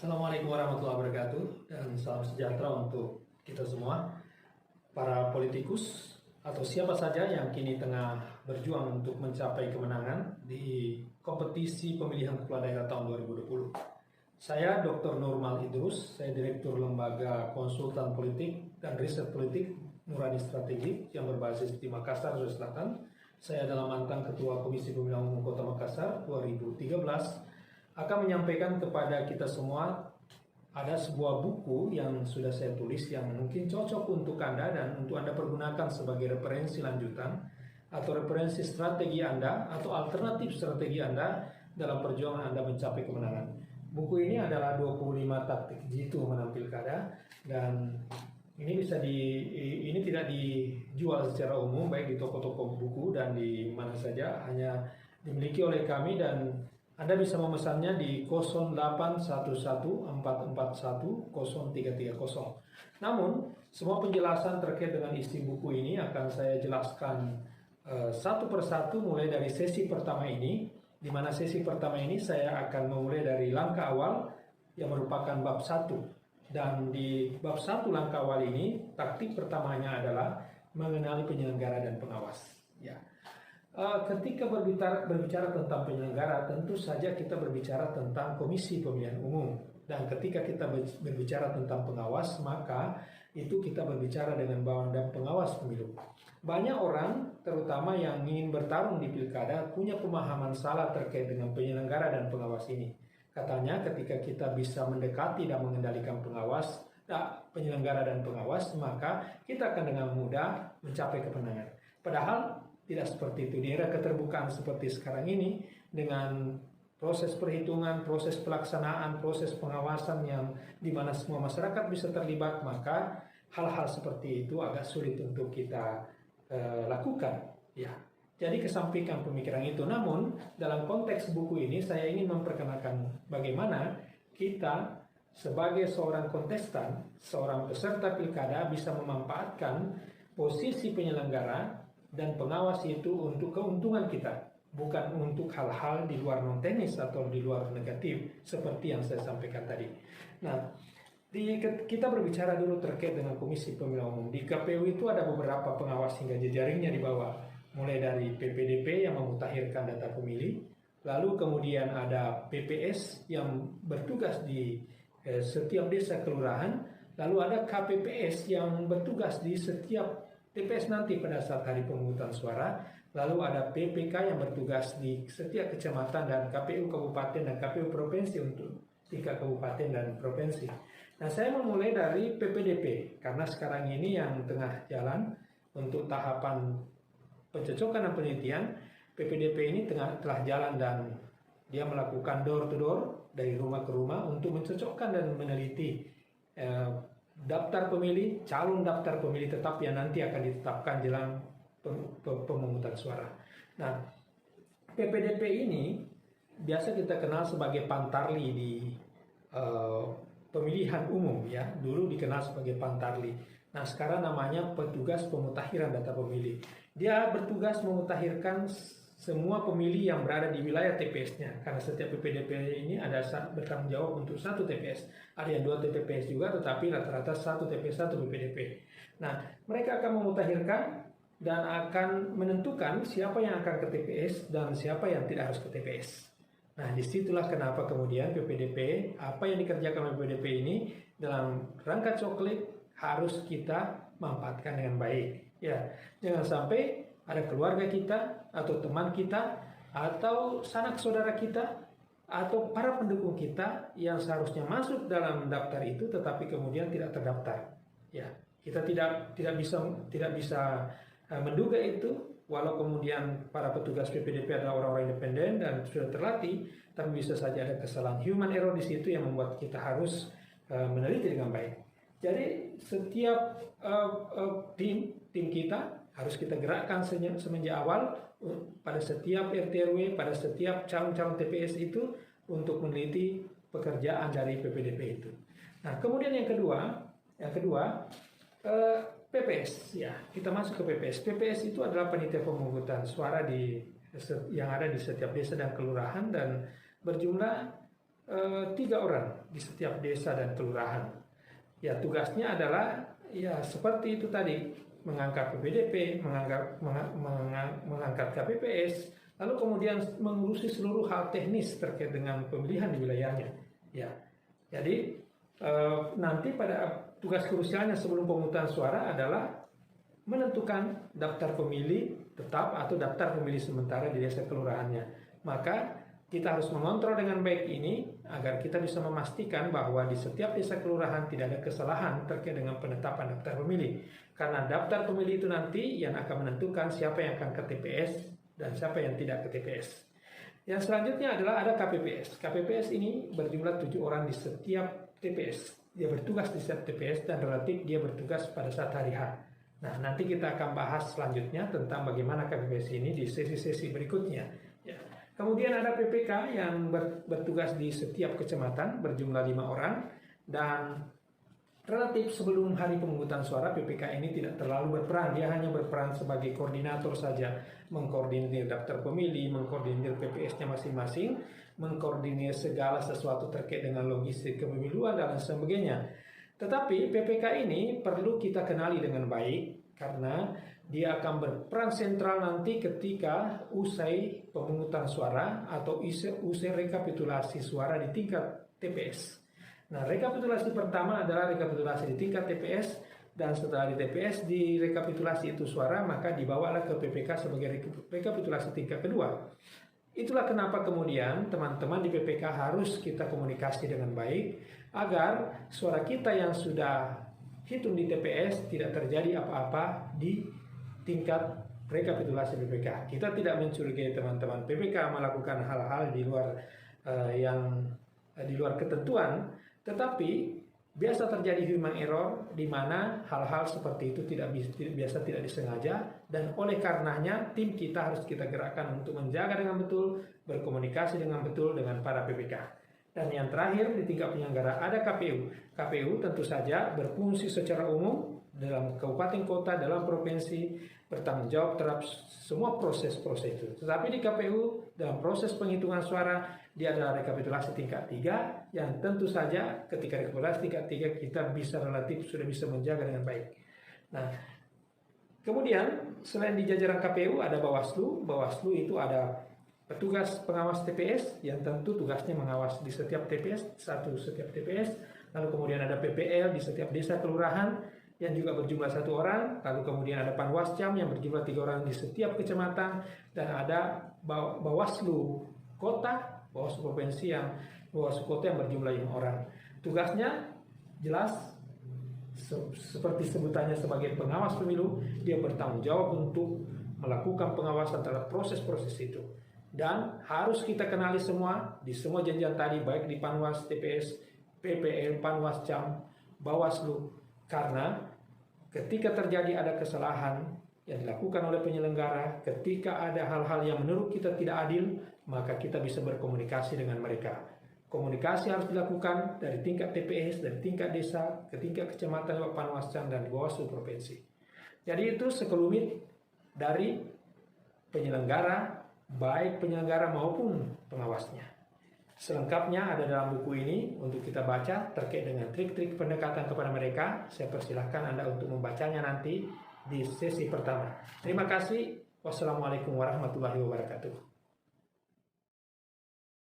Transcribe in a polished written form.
Assalamualaikum warahmatullahi wabarakatuh dan salam sejahtera untuk kita semua, para politikus atau siapa saja yang kini tengah berjuang untuk mencapai kemenangan di kompetisi pemilihan kepala daerah tahun 2020. Saya Dr. Nurmal Idrus, saya Direktur Lembaga Konsultan Politik dan Riset Politik Nurani Strategik yang berbasis di Makassar, Sulawesi Selatan. Saya adalah mantan Ketua Komisi Pemilihan Umum Kota Makassar 2013. Akan menyampaikan kepada kita semua ada sebuah buku yang sudah saya tulis yang mungkin cocok untuk Anda dan untuk Anda pergunakan sebagai referensi lanjutan atau referensi strategi Anda atau alternatif strategi Anda dalam perjuangan Anda mencapai kemenangan. Buku ini adalah 25 taktik jitu menang pilkada dan ini tidak dijual secara umum baik di toko-toko buku dan di mana saja, hanya dimiliki oleh kami dan Anda bisa memesannya di 0811441030. Namun, semua penjelasan terkait dengan isi buku ini akan saya jelaskan satu persatu mulai dari sesi pertama ini, di mana sesi pertama ini saya akan memulai dari langkah awal yang merupakan bab 1. Dan di bab 1 langkah awal ini, taktik pertamanya adalah mengenali penyelenggara dan pengawas. Ya. Ketika berbicara tentang penyelenggara, tentu saja kita berbicara tentang Komisi Pemilihan Umum. Dan ketika kita berbicara tentang pengawas, maka itu kita berbicara dengan badan pengawas pemilu. Banyak orang, terutama yang ingin bertarung di pilkada, punya pemahaman salah terkait dengan penyelenggara dan pengawas ini. Katanya ketika kita bisa mendekati dan mengendalikan penyelenggara dan pengawas, maka kita akan dengan mudah mencapai kemenangan. Padahal tidak seperti itu. Di era keterbukaan seperti sekarang ini, dengan proses perhitungan, proses pelaksanaan, proses pengawasan yang di mana semua masyarakat bisa terlibat, maka hal-hal seperti itu agak sulit untuk kita lakukan. Ya. Jadi kesampingkan pemikiran itu. Namun dalam konteks buku ini saya ingin memperkenalkan bagaimana kita sebagai seorang kontestan, seorang peserta pilkada bisa memanfaatkan posisi penyelenggara dan pengawas itu untuk keuntungan kita, bukan untuk hal-hal di luar non-teknis atau di luar negatif seperti yang saya sampaikan tadi. Nah, kita berbicara dulu terkait dengan Komisi Pemilihan Umum. Di KPU itu ada beberapa pengawas hingga jejaringnya di bawah, mulai dari PPDP yang memutakhirkan data pemilih, lalu kemudian ada PPS yang bertugas di setiap desa kelurahan, lalu ada KPPS yang bertugas di setiap TPS nanti pada saat hari pemungutan suara, lalu ada PPK yang bertugas di setiap kecamatan dan KPU kabupaten dan KPU provinsi untuk tingkat kabupaten dan provinsi. Nah, saya memulai dari PPDP karena sekarang ini yang tengah jalan untuk tahapan pencocokan dan penelitian. PPDP ini telah jalan dan dia melakukan door to door dari rumah ke rumah untuk mencocokkan dan meneliti daftar pemilih, calon daftar pemilih tetap yang nanti akan ditetapkan jelang pemungutan suara. Nah, PPDP ini biasa kita kenal sebagai Pantarli di pemilihan umum ya. Dulu dikenal sebagai Pantarli. Nah, sekarang namanya petugas pemutakhiran data pemilih. Dia bertugas memutakhirkan semua pemilih yang berada di wilayah TPS-nya. Karena setiap PPDP ini ada bertanggung jawab untuk satu TPS. Ada yang 2 TPS juga, tetapi rata-rata 1 TPS 1 PPDP. Nah, mereka akan memutakhirkan dan akan menentukan siapa yang akan ke TPS dan siapa yang tidak harus ke TPS. Nah, disitulah kenapa kemudian PPDP, apa yang dikerjakan oleh PPDP ini dalam rangka coklat harus kita manfaatkan dengan baik. Ya, jangan sampai ada keluarga kita atau teman kita atau sanak saudara kita atau para pendukung kita yang seharusnya masuk dalam daftar itu tetapi kemudian tidak terdaftar. Ya, kita tidak bisa menduga itu, walau kemudian para petugas PPDP adalah orang-orang independen dan sudah terlatih, tapi bisa saja ada kesalahan human error di situ yang membuat kita harus meneliti dengan baik. Jadi setiap tim kita harus kita gerakkan semenjak awal pada setiap RT RW, pada setiap calon-calon TPS itu untuk meneliti pekerjaan dari PPDP itu. Nah, kemudian yang kedua PPS ya, kita masuk ke PPS. PPS itu adalah panitia pemungutan suara yang ada di setiap desa dan kelurahan dan berjumlah 3 orang di setiap desa dan kelurahan. Ya, tugasnya adalah ya seperti itu tadi, mengangkat PPDP, mengangkat KPPS, lalu kemudian mengurusi seluruh hal teknis terkait dengan pemilihan di wilayahnya. Ya, jadi nanti pada tugas krusialnya sebelum pemungutan suara adalah menentukan daftar pemilih tetap atau daftar pemilih sementara di desa kelurahannya. Maka kita harus mengontrol dengan baik ini agar kita bisa memastikan bahwa di setiap desa kelurahan tidak ada kesalahan terkait dengan penetapan daftar pemilih. Karena daftar pemilih itu nanti yang akan menentukan siapa yang akan ke TPS dan siapa yang tidak ke TPS. Yang selanjutnya adalah ada KPPS. KPPS ini berjumlah 7 orang di setiap TPS. Dia bertugas di setiap TPS dan relatif dia bertugas pada saat hari H. Nah, nanti kita akan bahas selanjutnya tentang bagaimana KPPS ini di sesi-sesi berikutnya. Ya. Kemudian ada PPK yang bertugas di setiap kecamatan berjumlah 5 orang, dan relatif sebelum hari pemungutan suara PPK ini tidak terlalu berperan. Dia hanya berperan sebagai koordinator saja, mengkoordinir daftar pemilih, mengkoordinir PPS-nya masing-masing, mengkoordinir segala sesuatu terkait dengan logistik kepemiluan dan sebagainya. Tetapi PPK ini perlu kita kenali dengan baik karena dia akan berperan sentral nanti ketika usai pemungutan suara atau usai rekapitulasi suara di tingkat TPS. Nah, rekapitulasi pertama adalah rekapitulasi di tingkat TPS, dan setelah di TPS di rekapitulasi itu suara, maka dibawalah ke PPK sebagai rekapitulasi tingkat kedua. Itulah kenapa kemudian teman-teman di PPK harus kita komunikasi dengan baik agar suara kita yang sudah hitung di TPS tidak terjadi apa-apa di tingkat rekapitulasi PPK. Kita tidak mencurigai teman-teman PPK melakukan hal-hal di luar di luar ketentuan, tetapi biasa terjadi human error di mana hal-hal seperti itu tidak disengaja, dan oleh karenanya tim kita harus kita gerakkan untuk menjaga dengan betul, berkomunikasi dengan betul dengan para PPK. Dan yang terakhir di tingkat penyelenggara ada KPU. KPU tentu saja berfungsi secara umum dalam kabupaten kota, dalam provinsi, bertanggung jawab terhadap semua proses-proses itu. Tetapi di KPU dalam proses penghitungan suara dia adalah rekapitulasi tingkat 3 yang tentu saja ketika rekapitulasi tingkat 3 kita sudah bisa menjaga dengan baik. Nah, kemudian selain di jajaran KPU ada Bawaslu. Bawaslu itu ada petugas pengawas TPS yang tentu tugasnya mengawas di setiap TPS, setiap TPS. Lalu kemudian ada PPL di setiap desa kelurahan yang juga berjumlah 1 orang. Lalu kemudian ada Panwascam yang berjumlah 3 orang di setiap kecamatan, dan ada Bawaslu kota, Bawaslu provinsi Bawaslu kota yang berjumlah 5 orang. Tugasnya jelas seperti sebutannya sebagai pengawas pemilu, dia bertanggung jawab untuk melakukan pengawasan terhadap proses-proses itu. Dan harus kita kenali semua di semua jenjang tadi, baik di Panwas, TPS, PPL, Panwascam, Bawaslu, karena ketika terjadi ada kesalahan yang dilakukan oleh penyelenggara, ketika ada hal-hal yang menurut kita tidak adil, maka kita bisa berkomunikasi dengan mereka. Komunikasi harus dilakukan dari tingkat TPS, dari tingkat desa, ke tingkat kecamatan, Panwascam, dan Bawaslu provinsi. Jadi itu sekelumit dari penyelenggara, baik penyelenggara maupun pengawasnya. Selengkapnya ada dalam buku ini untuk kita baca terkait dengan trik-trik pendekatan kepada mereka. Saya persilahkan Anda untuk membacanya nanti di sesi pertama. Terima kasih. Wassalamualaikum warahmatullahi wabarakatuh.